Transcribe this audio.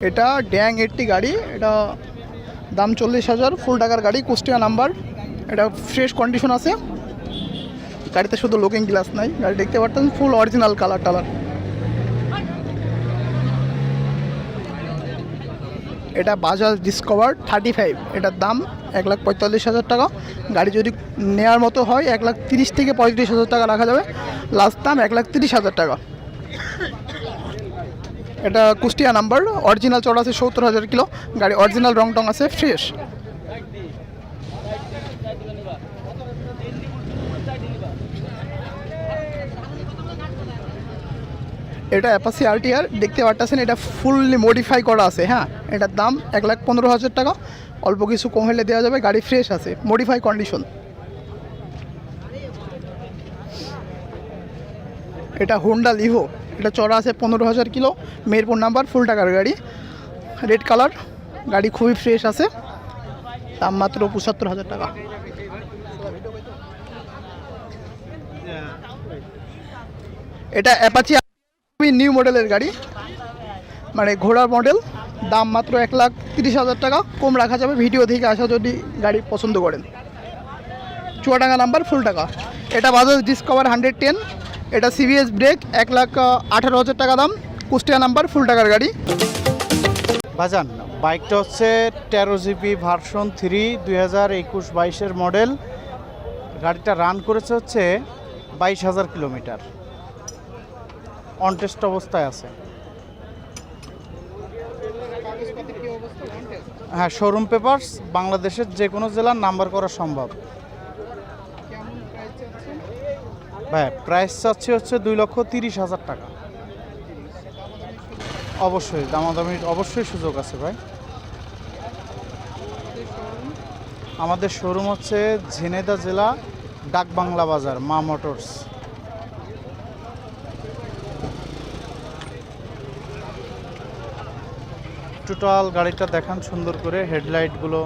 এটা ড্যাং 80 গাড়ি, এটা দাম 40,000, ফুল টাকার গাড়ি, কুষ্টিয়া নাম্বার। এটা ফ্রেশ কন্ডিশন আছে, গাড়িতে শুধু লুকিং গ্লাস নাই। গাড়ি দেখতে পারতেন ফুল অরিজিনাল কালার টালার। এটা বাজাজ ডিসকভার 35, এটার দাম 1,45,000 টাকা। গাড়ি যদি নেওয়ার মতো হয় 1,30,000 থেকে 35,000 টাকা রাখা যাবে, লাস্ট দাম 1,30,000 টাকা। এটা কুষ্টিয়া নাম্বার, অরিজিনাল চড়া আছে 70,000 কিলো, গাড়ি অরিজিনাল রং টং আছে, ফ্রেশ। এটা অ্যাপাসি আরটিআর দেখতে পারতেছেন, এটা ফুললি মডিফাই করা আছে। হ্যাঁ, এটার দাম 1,15,000 টাকা, অল্প কিছু কম হলে দেওয়া যাবে, গাড়ি ফ্রেশ আছে, মডিফাই কন্ডিশন। এটা হোন্ডা লিভো, এটা চড়া আছে 15,000 কিলো, মেহেরপুর নাম্বার, ফুল টাকার গাড়ি, রেড কালার, গাড়ি খুবই ফ্রেশ আছে, দাম মাত্র 75,000 টাকা। এটা অ্যাপাচি খুবই নিউ মডেলের গাড়ি, মানে ঘোড়ার মডেল, দাম মাত্র 1,30,000 টাকা, কম রাখা যাবে ভিডিও থেকে আসা যদি গাড়ি পছন্দ করেন। চুয়াডাঙ্গা নাম্বার, ফুল টাকা। এটা বাজাজ ডিসকভার 110, এটা সিবিএস ব্রেক, 1,18,000 টাকা দাম, কুষ্টিয়া নাম্বার, ফুল টাকার গাড়ি। বাজান বাইকটা হচ্ছে 13 জিবি ভার্সন 3, 2021-22 মডেল। গাড়িটা রান করেছে হচ্ছে 22,000 কিলোমিটার, অনটেস্ট অবস্থায় আছে। হ্যাঁ, শোরুম পেপারস, বাংলাদেশের যে কোনো জেলার নাম্বার করা সম্ভব। ভাই প্রাইস চাচ্ছি হচ্ছে 2,30,000 টাকা। অবশ্যই দামাদামির অবশ্যই সুযোগ আছে ভাই। আমাদের শোরুম হচ্ছে ঝিনাইদহ জেলা, ডাকবাংলা বাজার, মা মোটরস। টোটাল গাড়িটা দেখান সুন্দর করে, হেডলাইটগুলো